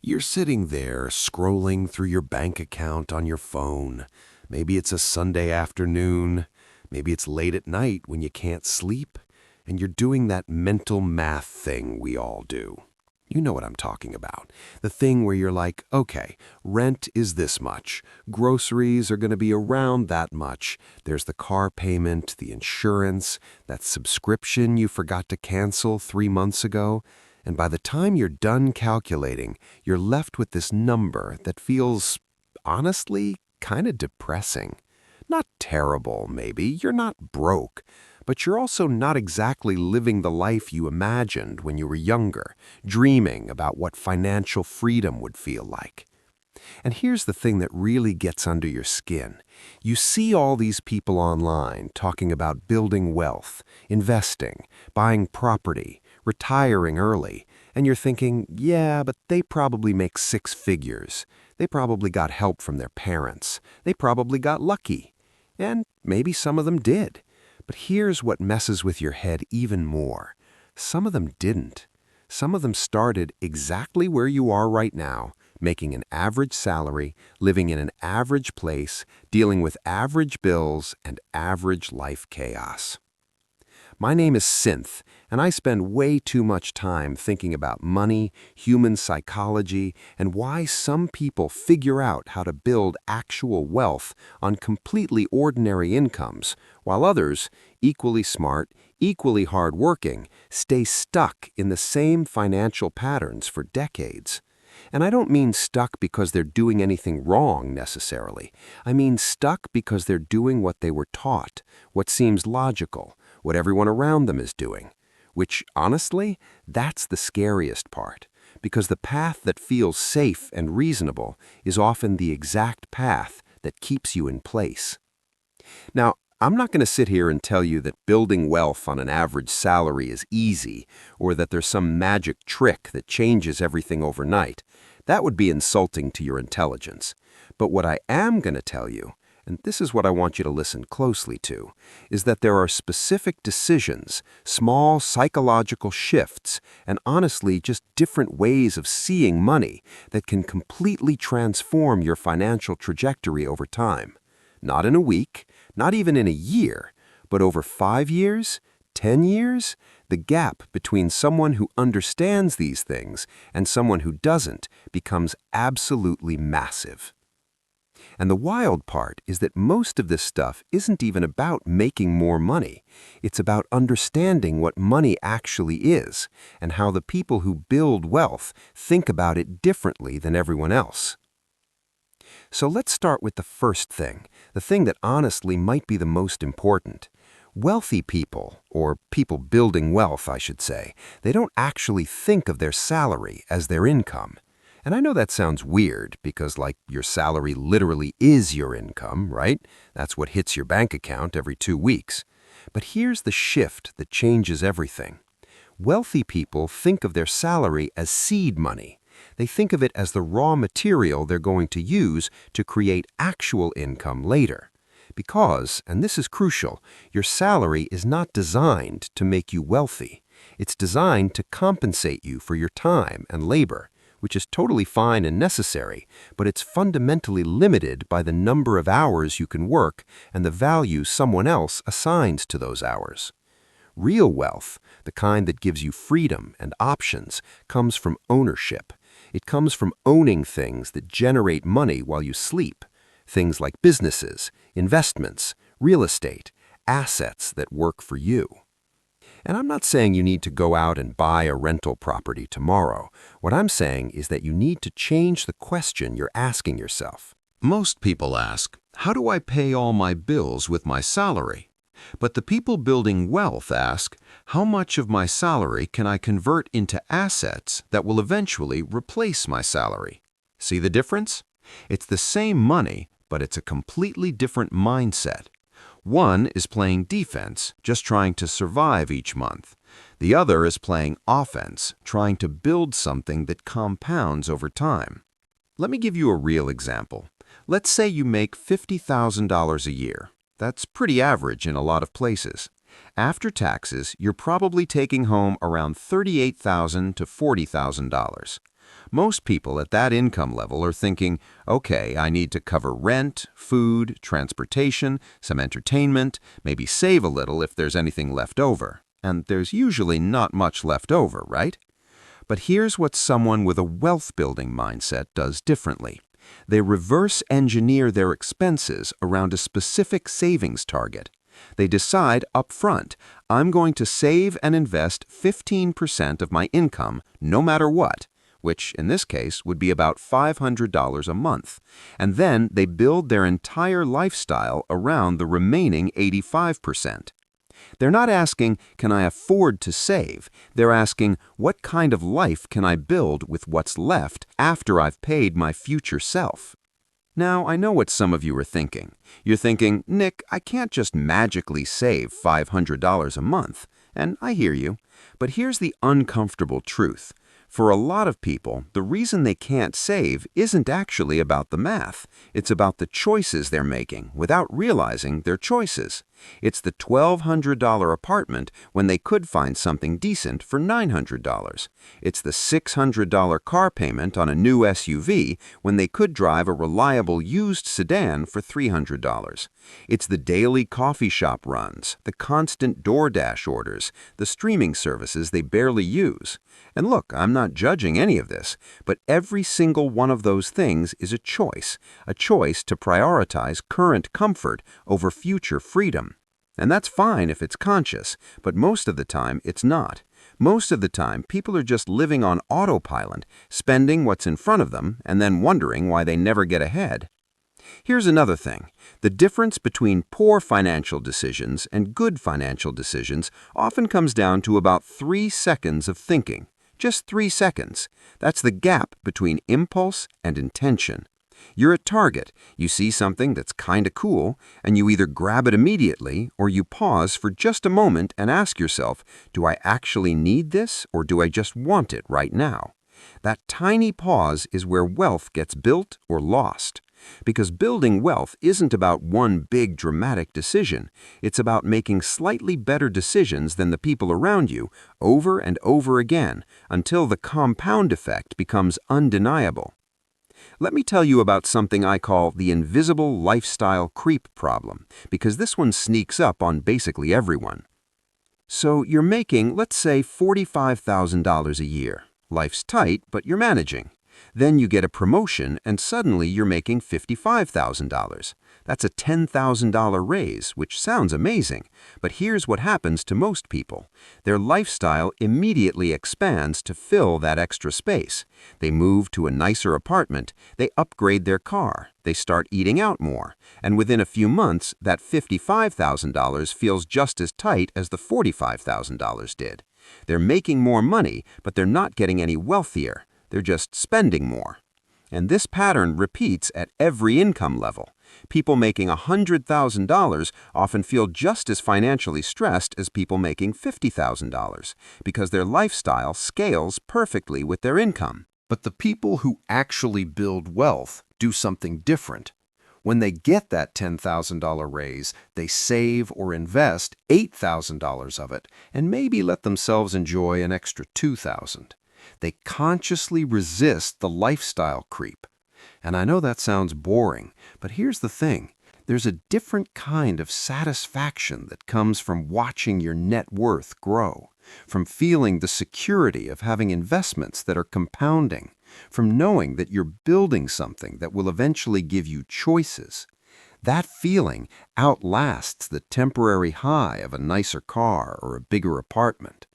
You're sitting there scrolling through your bank account on your phone. Maybe it's a Sunday afternoon. Maybe it's late at night when you can't sleep, and you're doing that mental math thing we all do. You know what I'm talking about. The thing where you're like, okay, rent is this much. Groceries are going to be around that much. There's the car payment, the insurance, that subscription you forgot to cancel 3 months ago. And by the time you're done calculating, you're left with this number that feels, honestly, kind of depressing. Not terrible, maybe. You're not broke. But you're also not exactly living the life you imagined when you were younger, dreaming about what financial freedom would feel like. And here's the thing that really gets under your skin. You see all these people online talking about building wealth, investing, buying property, retiring early, and you're thinking, yeah, but they probably make 6 figures. They probably got help from their parents. They probably got lucky. And maybe some of them did. But here's what messes with your head even more. Some of them didn't. Some of them started exactly where you are right now, making an average salary, living in an average place, dealing with average bills and average life chaos. My name is Synth, and I spend way too much time thinking about money, human psychology, and why some people figure out how to build actual wealth on completely ordinary incomes, while others, equally smart, equally hardworking, stay stuck in the same financial patterns for decades. And I don't mean stuck because they're doing anything wrong necessarily. I mean stuck because they're doing what they were taught, what seems logical, what everyone around them is doing. Which, honestly, that's the scariest part, because the path that feels safe and reasonable is often the exact path that keeps you in place. Now, I'm not going to sit here and tell you that building wealth on an average salary is easy, or that there's some magic trick that changes everything overnight. That would be insulting to your intelligence. But what I am going to tell you, and this is what I want you to listen closely to, is that there are specific decisions, small psychological shifts, and honestly just different ways of seeing money that can completely transform your financial trajectory over time. Not in a week, not even in a year, but over 5 years, 10 years, the gap between someone who understands these things and someone who doesn't becomes absolutely massive. And the wild part is that most of this stuff isn't even about making more money. It's about understanding what money actually is and how the people who build wealth think about it differently than everyone else. So let's start with the first thing, the thing that honestly might be the most important. Wealthy people, or people building wealth, I should say, they don't actually think of their salary as their income. And I know that sounds weird because, like, your salary literally is your income, right? That's what hits your bank account every 2 weeks. But here's the shift that changes everything. Wealthy people think of their salary as seed money. They think of it as the raw material they're going to use to create actual income later. Because, and this is crucial, your salary is not designed to make you wealthy. It's designed to compensate you for your time and labor, which is totally fine and necessary, but it's fundamentally limited by the number of hours you can work and the value someone else assigns to those hours. Real wealth, the kind that gives you freedom and options, comes from ownership. It comes from owning things that generate money while you sleep. Things like businesses, investments, real estate, assets that work for you. And I'm not saying you need to go out and buy a rental property tomorrow. What I'm saying is that you need to change the question you're asking yourself. Most people ask, how do I pay all my bills with my salary? But the people building wealth ask, how much of my salary can I convert into assets that will eventually replace my salary? See the difference? It's the same money, but it's a completely different mindset. One is playing defense, just trying to survive each month. The other is playing offense, trying to build something that compounds over time. Let me give you a real example. Let's say you make $50,000 a year. That's pretty average in a lot of places. After taxes, you're probably taking home around $38,000 to $40,000. Most people at that income level are thinking, okay, I need to cover rent, food, transportation, some entertainment, maybe save a little if there's anything left over. And there's usually not much left over, right? But here's what someone with a wealth-building mindset does differently. They reverse engineer their expenses around a specific savings target. They decide up front, I'm going to save and invest 15% of my income no matter what, which in this case would be about $500 a month. And then they build their entire lifestyle around the remaining 85%. They're not asking, can I afford to save? They're asking, what kind of life can I build with what's left after I've paid my future self? Now, I know what some of you are thinking. You're thinking, Nick, I can't just magically save $500 a month. And I hear you. But here's the uncomfortable truth. For a lot of people, the reason they can't save isn't actually about the math. It's about the choices they're making without realizing their choices. It's the $1,200 apartment when they could find something decent for $900. It's the $600 car payment on a new SUV when they could drive a reliable used sedan for $300. It's the daily coffee shop runs, the constant DoorDash orders, the streaming services they barely use. And look, I'm not judging any of this, but every single one of those things is a choice to prioritize current comfort over future freedom. And that's fine if it's conscious, but most of the time it's not. Most of the time, people are just living on autopilot, spending what's in front of them, and then wondering why they never get ahead. Here's another thing. The difference between poor financial decisions and good financial decisions often comes down to about 3 seconds of thinking. Just 3 seconds. That's the gap between impulse and intention. You're at Target, you see something that's kinda cool, and you either grab it immediately or you pause for just a moment and ask yourself, do I actually need this or do I just want it right now? That tiny pause is where wealth gets built or lost. Because building wealth isn't about one big dramatic decision. It's about making slightly better decisions than the people around you over and over again until the compound effect becomes undeniable. Let me tell you about something I call the invisible lifestyle creep problem, because this one sneaks up on basically everyone. So you're making, let's say, $45,000 a year. Life's tight, but you're managing. Then you get a promotion and suddenly you're making $55,000. That's a $10,000 raise, which sounds amazing. But here's what happens to most people. Their lifestyle immediately expands to fill that extra space. They move to a nicer apartment, they upgrade their car, they start eating out more, and within a few months, that $55,000 feels just as tight as the $45,000 did. They're making more money, but they're not getting any wealthier. They're just spending more. And this pattern repeats at every income level. People making $100,000 often feel just as financially stressed as people making $50,000 because their lifestyle scales perfectly with their income. But the people who actually build wealth do something different. When they get that $10,000 raise, they save or invest $8,000 of it and maybe let themselves enjoy an extra $2,000. They consciously resist the lifestyle creep. And I know that sounds boring, but here's the thing. There's a different kind of satisfaction that comes from watching your net worth grow, from feeling the security of having investments that are compounding, from knowing that you're building something that will eventually give you choices. That feeling outlasts the temporary high of a nicer car or a bigger apartment.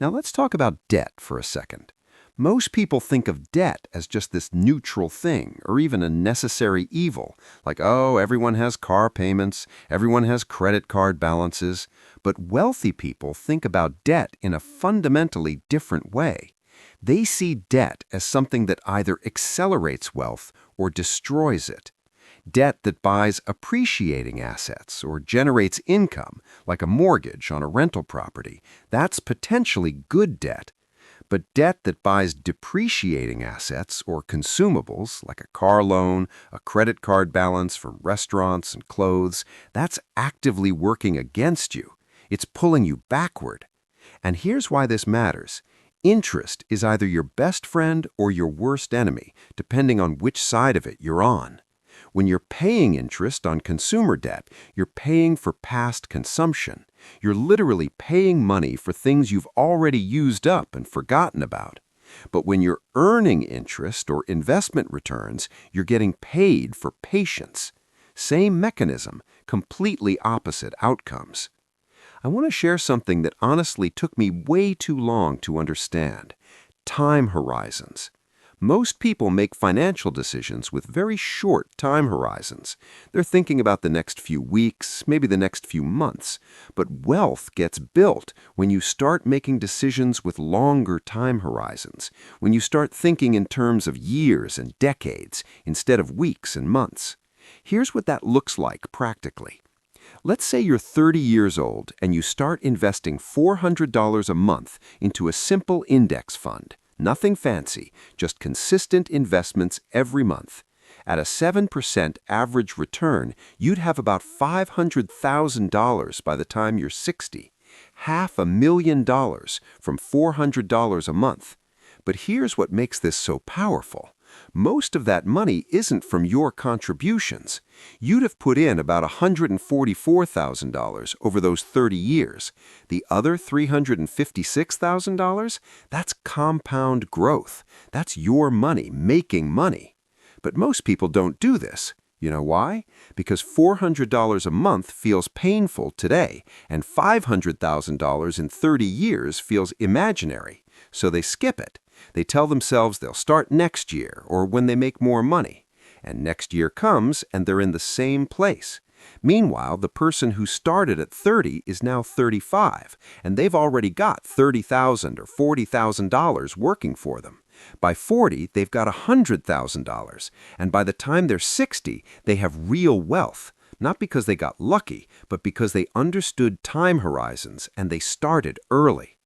Now let's talk about debt for a second. Most people think of debt as just this neutral thing or even a necessary evil, like, oh, everyone has car payments, everyone has credit card balances. But wealthy people think about debt in a fundamentally different way. They see debt as something that either accelerates wealth or destroys it. Debt that buys appreciating assets or generates income, like a mortgage on a rental property, that's potentially good debt. But debt that buys depreciating assets or consumables, like a car loan, a credit card balance for restaurants and clothes, that's actively working against you. It's pulling you backward. And here's why this matters. Interest is either your best friend or your worst enemy, depending on which side of it you're on. When you're paying interest on consumer debt, you're paying for past consumption. You're literally paying money for things you've already used up and forgotten about. But when you're earning interest or investment returns, you're getting paid for patience. Same mechanism, completely opposite outcomes. I want to share something that honestly took me way too long to understand. Time horizons. Most people make financial decisions with very short time horizons. They're thinking about the next few weeks, maybe the next few months. But wealth gets built when you start making decisions with longer time horizons, when you start thinking in terms of years and decades instead of weeks and months. Here's what that looks like practically. Let's say you're 30 years old and you start investing $400 a month into a simple index fund. Nothing fancy, just consistent investments every month. At a 7% average return, you'd have about $500,000 by the time you're 60. $500,000 from $400 a month. But here's what makes this so powerful. Most of that money isn't from your contributions. You'd have put in about $144,000 over those 30 years. The other $356,000? That's compound growth. That's your money making money. But most people don't do this. You know why? Because $400 a month feels painful today, and $500,000 in 30 years feels imaginary. So they skip it. They tell themselves they'll start next year or when they make more money. And next year comes and they're in the same place. Meanwhile, the person who started at 30 is now 35, and they've already got $30,000 or $40,000 working for them. By 40, they've got $100,000, and by the time they're 60, they have real wealth. Not because they got lucky, but because they understood time horizons and they started early.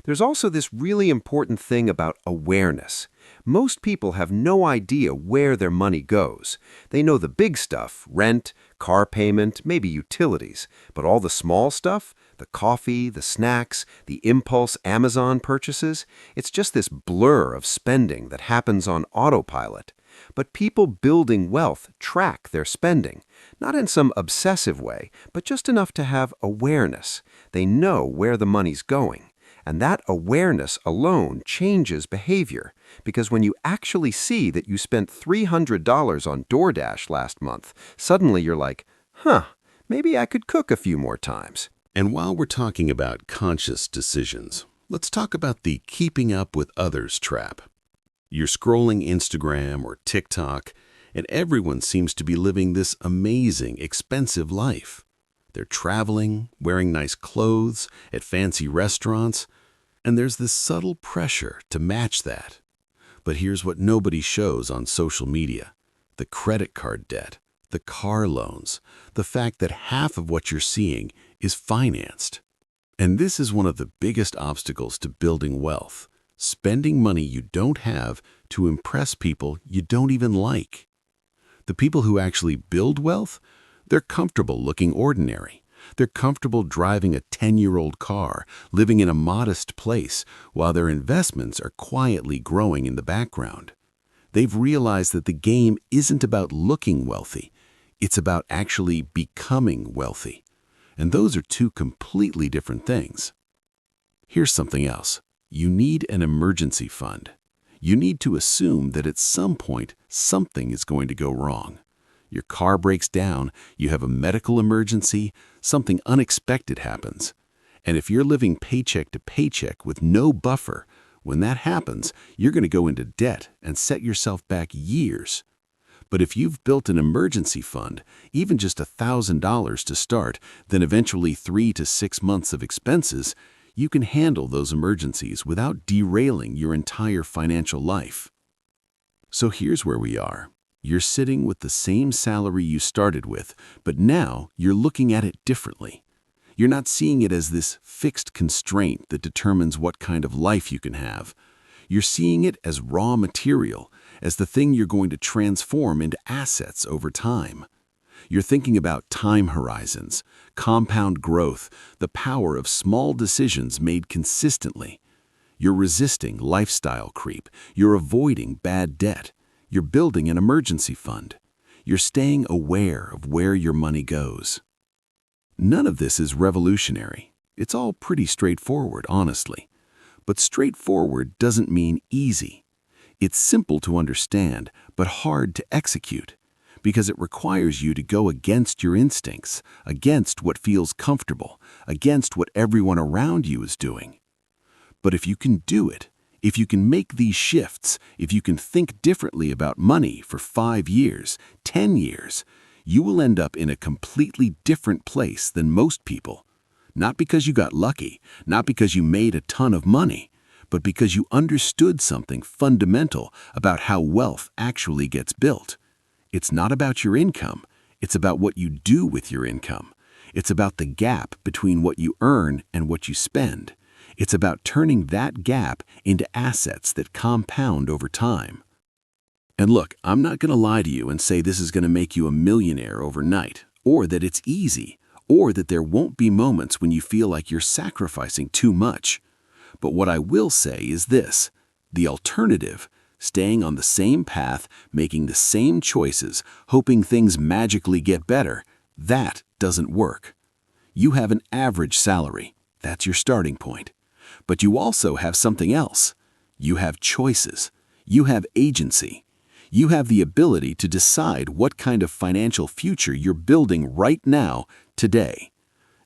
There's also this really important thing about awareness. Most people have no idea where their money goes. They know the big stuff, rent, car payment, maybe utilities. But all the small stuff, the coffee, the snacks, the impulse Amazon purchases, it's just this blur of spending that happens on autopilot. But people building wealth track their spending, not in some obsessive way, but just enough to have awareness. They know where the money's going. And that awareness alone changes behavior, because when you actually see that you spent $300 on DoorDash last month, suddenly you're like, maybe I could cook a few more times. And while we're talking about conscious decisions, let's talk about the keeping up with others trap. You're scrolling Instagram or TikTok, and everyone seems to be living this amazing, expensive life. They're traveling, wearing nice clothes, at fancy restaurants, and there's this subtle pressure to match that. But here's what nobody shows on social media: the credit card debt, the car loans, the fact that half of what you're seeing is financed. And this is one of the biggest obstacles to building wealth: spending money you don't have to impress people you don't even like. The people who actually build wealth, they're comfortable looking ordinary. They're comfortable driving a 10-year-old car, living in a modest place, while their investments are quietly growing in the background. They've realized that the game isn't about looking wealthy. It's about actually becoming wealthy. And those are two completely different things. Here's something else. You need an emergency fund. You need to assume that at some point, something is going to go wrong. Your car breaks down, you have a medical emergency, something unexpected happens. And if you're living paycheck to paycheck with no buffer, when that happens, you're going to go into debt and set yourself back years. But if you've built an emergency fund, even just $1,000 to start, then eventually 3 to 6 months of expenses, you can handle those emergencies without derailing your entire financial life. So here's where we are. You're sitting with the same salary you started with, but now you're looking at it differently. You're not seeing it as this fixed constraint that determines what kind of life you can have. You're seeing it as raw material, as the thing you're going to transform into assets over time. You're thinking about time horizons, compound growth, the power of small decisions made consistently. You're resisting lifestyle creep. You're avoiding bad debt. You're building an emergency fund. You're staying aware of where your money goes. None of this is revolutionary. It's all pretty straightforward, honestly. But straightforward doesn't mean easy. It's simple to understand, but hard to execute, because it requires you to go against your instincts, against what feels comfortable, against what everyone around you is doing. But if you can do it, if you can make these shifts, if you can think differently about money for 5 years, 10 years, you will end up in a completely different place than most people. Not because you got lucky, not because you made a ton of money, but because you understood something fundamental about how wealth actually gets built. It's not about your income. It's about what you do with your income. It's about the gap between what you earn and what you spend. It's about turning that gap into assets that compound over time. And look, I'm not going to lie to you and say this is going to make you a millionaire overnight, or that it's easy, or that there won't be moments when you feel like you're sacrificing too much. But what I will say is this: the alternative, staying on the same path, making the same choices, hoping things magically get better, that doesn't work. You have an average salary. That's your starting point. But you also have something else. You have choices. You have agency. You have the ability to decide what kind of financial future you're building right now, today.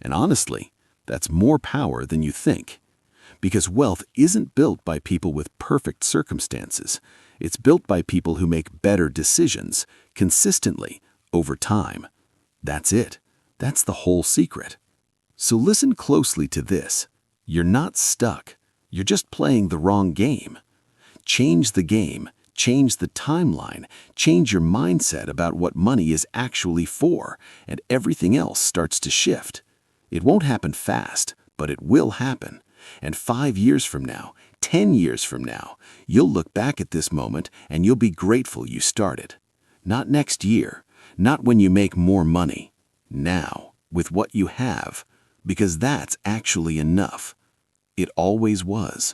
And honestly, that's more power than you think. Because wealth isn't built by people with perfect circumstances. It's built by people who make better decisions, consistently, over time. That's it. That's the whole secret. So listen closely to this. You're not stuck. You're just playing the wrong game. Change the game. Change the timeline. Change your mindset about what money is actually for, and everything else starts to shift. It won't happen fast, but it will happen. And 5 years from now, 10 years from now, you'll look back at this moment and you'll be grateful you started. Not next year, not when you make more money. Now, with what you have, because that's actually enough. It always was.